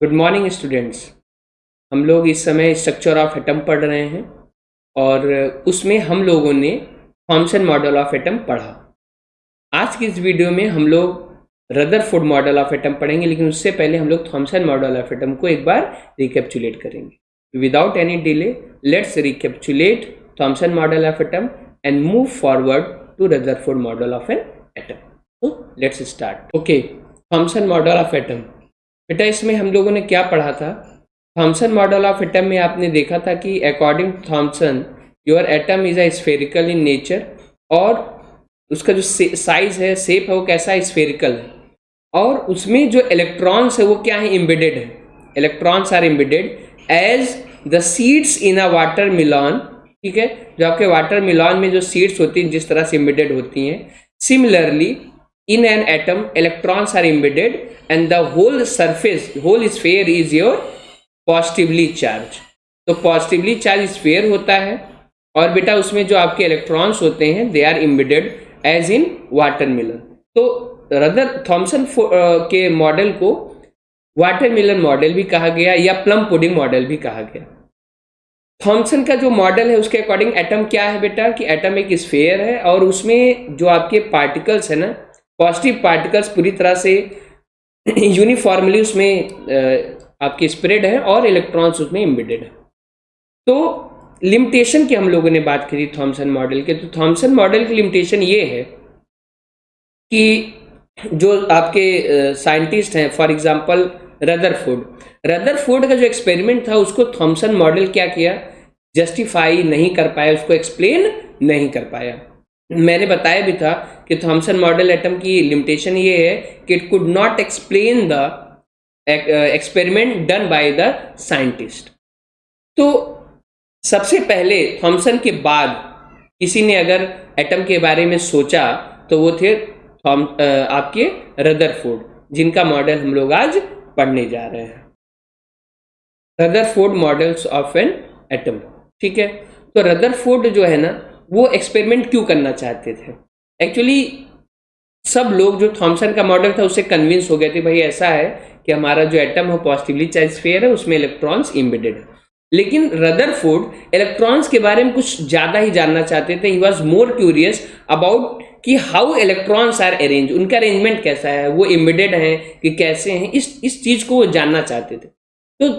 Good morning students. हम लोग इस समय स्ट्रक्चर ऑफ एटम पढ़ रहे हैं और उसमें हम लोगों ने थॉमसन मॉडल ऑफ एटम पढ़ा। आज की इस वीडियो में हम लोग रदरफोर्ड मॉडल ऑफ एटम पढ़ेंगे, लेकिन उससे पहले हम लोग थॉमसन मॉडल ऑफ एटम को एक बार रिकैप्चुलेट करेंगे। Without any delay let's recapitulate Thomson model of atom and move forward to Rutherford model of an atom. तो let's start. Okay, Thomson model of atom. बेटा इसमें हम लोगों ने क्या पढ़ा था? थॉमसन मॉडल ऑफ एटम में आपने देखा था कि according to Thomson your atom is a spherical in nature, और उसका जो साइज है, शेप है, वो कैसा है? स्फेरिकल है। और उसमें जो इलेक्ट्रॉन्स है वो क्या है? एम्बेडेड है। Electrons are embedded as the seeds in a water melon. ठीक है, जो आपके वाटर मिलॉन में जो सीड्स होती हैं जिस तरह से एम्बेडेड होती हैं, similarly in an atom electrons are embedded and the whole sphere is your positively charged। तो positively charged sphere होता है और बेटा उसमें जो आपके इलेक्ट्रॉन्स होते हैं they are embedded as in watermelon। तो थॉमसन के मॉडल को वाटरमेलन मॉडल भी कहा गया या प्लम पुडिंग मॉडल भी कहा गया। थॉमसन का जो मॉडल है उसके अकॉर्डिंग एटम क्या है बेटा? कि एटम एक स्फेयर है और उसमें जो आपके पार्टिकल्स है ना, पॉजिटिव पार्टिकल्स पूरी तरह से यूनिफॉर्मली उसमें आपके स्प्रेड है और इलेक्ट्रॉन्स उसमें एम्बेडेड है। तो लिमिटेशन की हम लोगों ने बात करी थॉमसन मॉडल के। तो थॉमसन मॉडल की लिमिटेशन ये है कि जो आपके साइंटिस्ट हैं, फॉर एग्जांपल रदरफोर्ड का जो एक्सपेरिमेंट था उसको थॉमसन मॉडल क्या किया? जस्टिफाई नहीं कर पाया, उसको एक्सप्लेन नहीं कर पाया। मैंने बताया भी था कि थॉमसन मॉडल एटम की लिमिटेशन ये है कि it could not explain the experiment done by the scientist. तो सबसे पहले थॉमसन के बाद किसी ने अगर एटम के बारे में सोचा तो वो थे आपके रदरफोर्ड, जिनका मॉडल हम लोग आज पढ़ने जा रहे हैं। Rutherford models of an atom. ठीक है, तो रदरफोर्ड जो है ना वो एक्सपेरिमेंट क्यों करना चाहते थे? एक्चुअली सब लोग जो थॉमसन का मॉडल था उससे कन्विंस हो गए थे, भाई ऐसा है कि हमारा जो एटम है पॉजिटिवली चार्ज स्फीयर है, उसमें इलेक्ट्रॉन्स एम्बेडेड है। लेकिन रदरफोर्ड इलेक्ट्रॉन्स के बारे में कुछ ज़्यादा ही जानना चाहते थे। He was more curious about कि हाउ इलेक्ट्रॉन्स आर अरेंज, उनका अरेंजमेंट कैसा है, वो एम्बेडेड हैं कि कैसे हैं, इस चीज़ को वो जानना चाहते थे। तो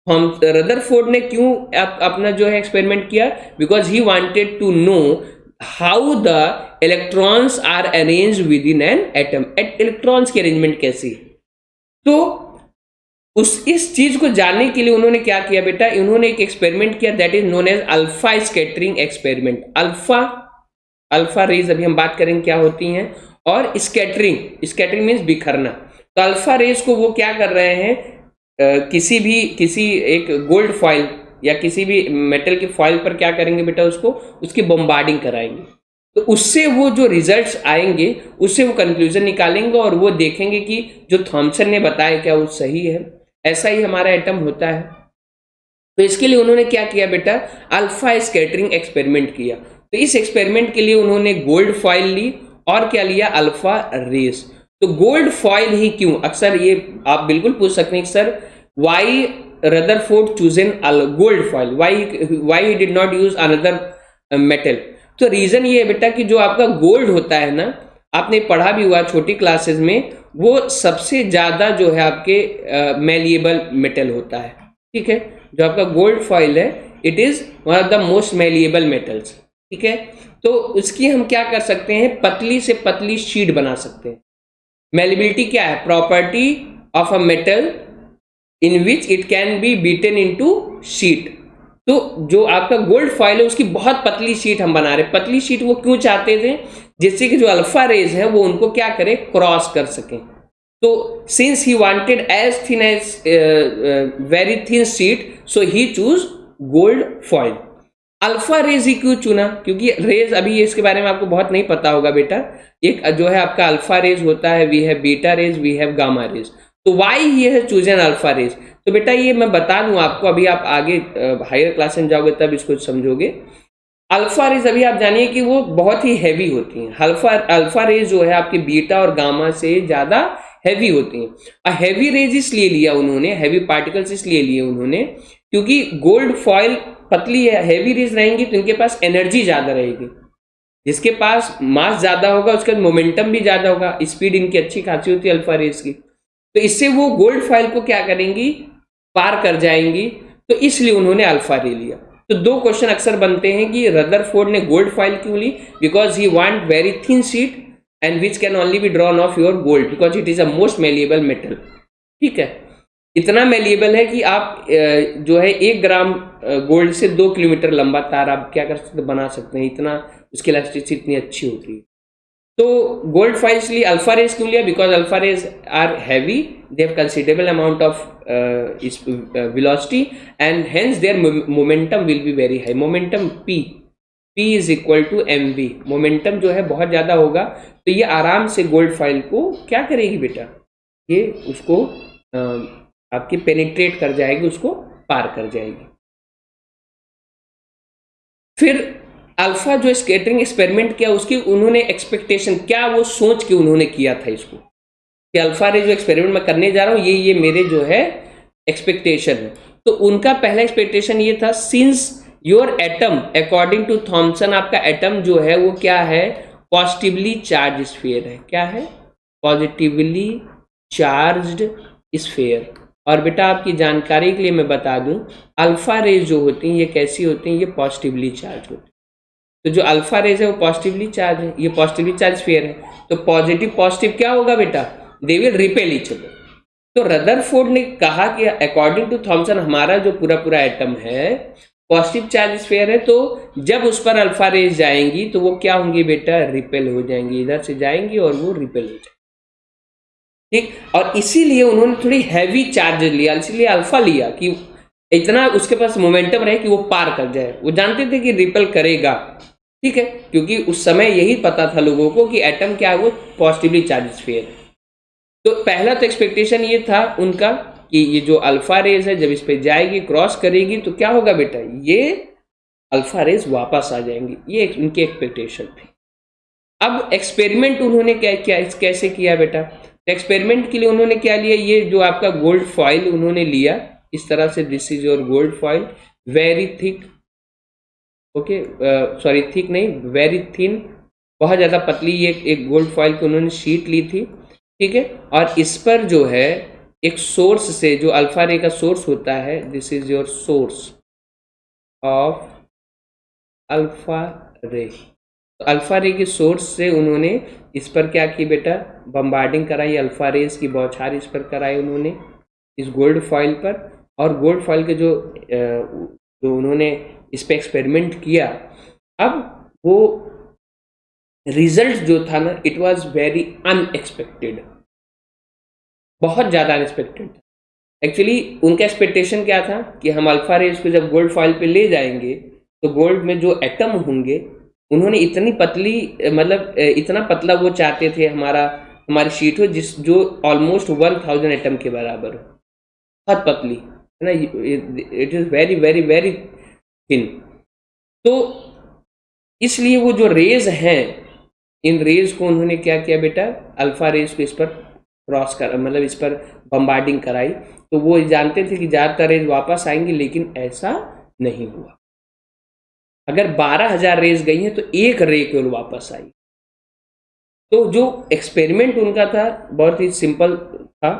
रदरफोर्ड ने क्यों अपना जो है एक्सपेरिमेंट किया? Because he wanted to know how the electrons are arrange within an atom. Electrons की अरेंजमेंट कैसी है? तो इस चीज को जानने के लिए उन्होंने क्या किया बेटा? उन्होंने एक एक्सपेरिमेंट किया that is known as alpha scattering experiment. Alpha rays अभी हम बात करेंगे क्या होती हैं, और स्कैटरिंग मीन्स बिखरना। तो अल्फा रेज को वो क्या कर रहे हैं, किसी एक गोल्ड फॉइल या किसी भी मेटल के फॉइल पर क्या करेंगे बेटा? उसकी बम्बार्डिंग कराएंगे। तो उससे वो जो रिजल्ट्स आएंगे उससे वो कंक्लूजन निकालेंगे और वो देखेंगे कि जो थॉमसन ने बताया क्या वो सही है। ऐसा ही हमारा एटम होता है। तो इसके लिए उन्होंने क्या किया बेटा? अल्फा स्कैटरिंग एक्सपेरिमेंट किया। तो इस एक्सपेरिमेंट के लिए उन्होंने गोल्ड फॉइल ली और क्या लिया? Alpha rays. तो गोल्ड फॉइल ही क्यों? अक्सर ये आप बिल्कुल पूछ सकते हैं sir, why Rutherford chosen gold foil, why he did not use another metal? तो रीजन ये है बेटा कि जो आपका गोल्ड होता है ना, आपने पढ़ा भी हुआ छोटी क्लासेस में, वो सबसे ज्यादा जो है आपके मेलिएबल मेटल होता है। ठीक है, जो आपका गोल्ड फॉइल है it is one of the most malleable metals. ठीक है, तो उसकी हम क्या कर सकते हैं? पतली से पतली शीट बना सकते हैं। मेलिबिलिटी क्या है? Property of a metal in which it can be beaten into sheet. तो जो आपका गोल्ड फॉइल है उसकी बहुत पतली शीट हम बना रहे हैं। पतली शीट वो क्यों चाहते थे? जिससे कि जो अल्फा रेज है वो उनको क्या करे? क्रॉस कर सकें। तो since he wanted as thin as very thin sheet, so he choose gold foil. Alpha rays ही क्यों चुना? क्योंकि रेज अभी इसके बारे में आपको बहुत नहीं पता होगा बेटा। एक जो है आपका अल्फा रेज होता है, we have beta rays, we have gamma rays. तो वाई ही है चूजन अल्फा रेज? तो बेटा ये मैं बता दूं आपको, अभी आप आगे हायर क्लास में जाओगे तब इसको समझोगे। अल्फा रेज अभी आप जानिए कि वो बहुत ही हैवी होती हैं। अल्फा रेज जो है आपकी बीटा और गामा से ज़्यादा हैवी होती हैं। और हैवी रेज इसलिए लिया उन्होंने, हैवी पार्टिकल्स इसलिए लिए उन्होंने क्योंकि गोल्ड फॉइल पतली है, हैवी रेज रहेंगी तो इनके पास एनर्जी ज़्यादा रहेगी। जिसके पास मास ज़्यादा होगा उसका मोमेंटम भी ज़्यादा होगा, स्पीड इनकी अच्छी खासी होती है अल्फा रेज की, तो इससे वो गोल्ड फॉइल को क्या करेंगी, पार कर जाएंगी। तो इसलिए उन्होंने अल्फा रे लिया। तो दो क्वेश्चन अक्सर बनते हैं कि रदरफोर्ड ने गोल्ड फॉइल क्यों ली, because he want very thin sheet and which can only be drawn of your gold because it is a most malleable metal. ठीक है, इतना मेलिएबल है कि आप जो है 1 ग्राम गोल्ड से 2 किलोमीटर लंबा तार आप क्या कर सकते, बना सकते हैं, इतना उसकी इलास्टिसिटी इतनी अच्छी होती है। तो गोल्ड फॉइल इसलिए अल्फा रेज क्यों लिया, because alpha rays are heavy, they have considerable amount of velocity and hence their momentum will be very high. Momentum P is equal to mv, momentum जो है बहुत ज़्यादा होगा, तो ये आराम से गोल्ड फॉइल को क्या करेगी बेटा, ये उसको आपकी पेनिट्रेट कर जाएगी, उसको पार कर जाएगी। फिर अल्फा जो स्कैटरिंग एक्सपेरिमेंट किया उसकी उन्होंने एक्सपेक्टेशन क्या, वो सोच के उन्होंने किया था इसको कि अल्फा रे जो एक्सपेरिमेंट मैं करने जा रहा हूँ ये मेरे जो है एक्सपेक्टेशन है। तो उनका पहला एक्सपेक्टेशन ये था, since your atom according to Thomson, आपका एटम जो है वो क्या है, पॉजिटिवली चार्ज स्फीयर है। क्या है, पॉजिटिवली चार्ज्ड स्फीयर। और बेटा आपकी जानकारी के लिए मैं बता दूं, अल्फा रेज जो होती हैं ये कैसी होती हैं, ये पॉजिटिवली चार्ज होती हैं। तो जो अल्फा रेज है वो पॉजिटिवली चार्ज है, ये पॉजिटिवली चार्ज स्फीयर है, तो पॉजिटिव पॉजिटिव क्या होगा बेटा, they will repel each other. तो रदरफोर्ड ने कहा कि अकॉर्डिंग टू थॉमसन हमारा जो पूरा एटम है पॉजिटिव चार्ज स्फीयर है, तो जब उस पर अल्फा रेज जाएंगी तो वो क्या होंगी बेटा, रिपेल हो जाएंगी, इधर से जाएंगी और वो रिपेल हो जाएंगी। ठीक, और इसीलिए उन्होंने थोड़ी हैवी चार्ज लिया, इसीलिए अल्फा लिया कि इतना उसके पास मोमेंटम रहे कि वो पार कर जाए। वो जानते थे कि रिपेल करेगा, ठीक है, क्योंकि उस समय यही पता था लोगों को कि एटम क्या है, वो पॉजिटिवली चार्ज स्फीयर है। तो पहला तो एक्सपेक्टेशन ये था उनका कि ये जो अल्फा रेज है जब इस पे जाएगी, क्रॉस करेगी, तो क्या होगा बेटा, ये अल्फा रेज वापस आ जाएंगी, ये उनकी एक्सपेक्टेशन थी। अब एक्सपेरिमेंट उन्होंने क्या किया, कैसे किया बेटा, एक्सपेरिमेंट के लिए उन्होंने क्या लिया, ये जो आपका गोल्ड फॉइल उन्होंने लिया इस तरह से, this is your gold foil, very thick, okay, sorry thick नहीं, वेरी थिन, बहुत ज़्यादा पतली ये एक गोल्ड फॉइल की उन्होंने शीट ली थी। ठीक है, और इस पर जो है एक सोर्स से, जो अल्फा रे का सोर्स होता है, this is your source of alpha रे, तो अल्फा रे के सोर्स से उन्होंने इस पर क्या की बेटा, बम्बार्डिंग कराई, अल्फा रेज की बौछार इस पर कराई उन्होंने इस गोल्ड फॉइल पर। और गोल्ड फॉइल के जो उन्होंने इस पर एक्सपेरिमेंट किया, अब वो रिजल्ट जो था ना, इट वाज वेरी अनएक्सपेक्टेड, बहुत ज़्यादा अनएक्सपेक्टेड। एक्चुअली उनका एक्सपेक्टेशन क्या था कि हम अल्फा रेज को जब गोल्ड फॉइल पे ले जाएंगे तो गोल्ड में जो एटम होंगे, उन्होंने इतनी पतली, मतलब इतना पतला वो चाहते थे हमारी शीट हो जो ऑलमोस्ट 1000 एटम के बराबर हो, बहुत पतली है ना, it is very very very thin. तो इसलिए वो जो रेज हैं, इन रेज को उन्होंने क्या किया बेटा, अल्फा रेज को इस पर क्रॉस कर, मतलब इस पर बम्बार्डिंग कराई। तो वो जानते थे कि ज़्यादातर रेज वापस आएंगी, लेकिन ऐसा नहीं हुआ। अगर 12,000 रेज गई हैं तो एक रे केवल वापस आई। तो जो एक्सपेरिमेंट उनका था बहुत ही सिंपल था,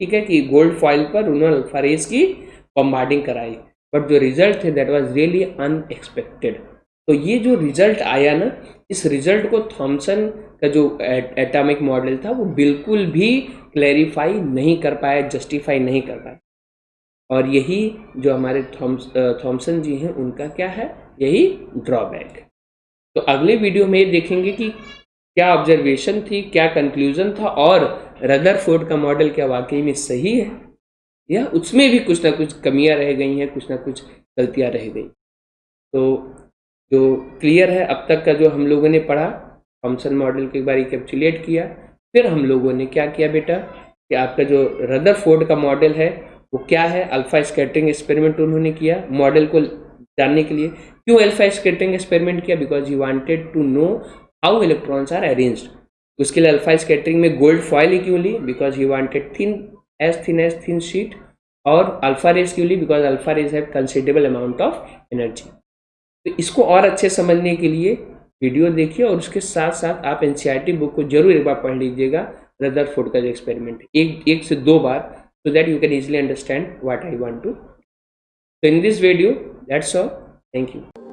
ठीक है, कि गोल्ड फॉइल पर उन्होंने अल्फा रेज की बम्बार्डिंग कराई, बट जो रिजल्ट थे दैट वाज रियली अनएक्सपेक्टेड। तो ये जो रिजल्ट आया ना, इस रिजल्ट को थॉमसन का जो एटॉमिक मॉडल था वो बिल्कुल भी क्लैरिफाई नहीं कर पाया, जस्टिफाई नहीं कर पाया। और यही जो हमारे थॉमसन जी हैं उनका क्या है, यही ड्रॉबैक। तो अगले वीडियो में ये देखेंगे कि क्या ऑब्जर्वेशन थी, क्या कंक्लूजन था, और रदरफोर्ड का मॉडल क्या वाकई में सही है या उसमें भी कुछ ना कुछ कमियां रह गई हैं, कुछ ना कुछ गलतियां रह गई। तो जो क्लियर है अब तक का जो हम लोगों ने पढ़ा, थॉमसन मॉडल के बारे कैप्चुलेट किया, फिर हम लोगों ने क्या किया बेटा कि आपका जो रदरफोर्ड का मॉडल है वो क्या है, अल्फा स्कैटरिंग एक्सपेरिमेंट उन्होंने किया मॉडल को जानने के लिए। क्यों अल्फा स्कैटरिंग एक्सपेरिमेंट किया, because he wanted to know how electrons are arranged. उसके लिए अल्फा स्कैटरिंग में गोल्ड फॉयल ही क्यों ली, because he wanted thin sheet, और अल्फा रेज क्यों ली, because alpha rays have considerable amount of energy. तो इसको और अच्छे समझने के लिए वीडियो देखिए, और उसके साथ साथ आप एनसीईआरटी बुक को जरूर एक बार पढ़ लीजिएगा, रदरफोर्ड का जो एक्सपेरिमेंट, एक से दो बार, so that you can easily understand what I want to. So in this video, that's all. Thank you.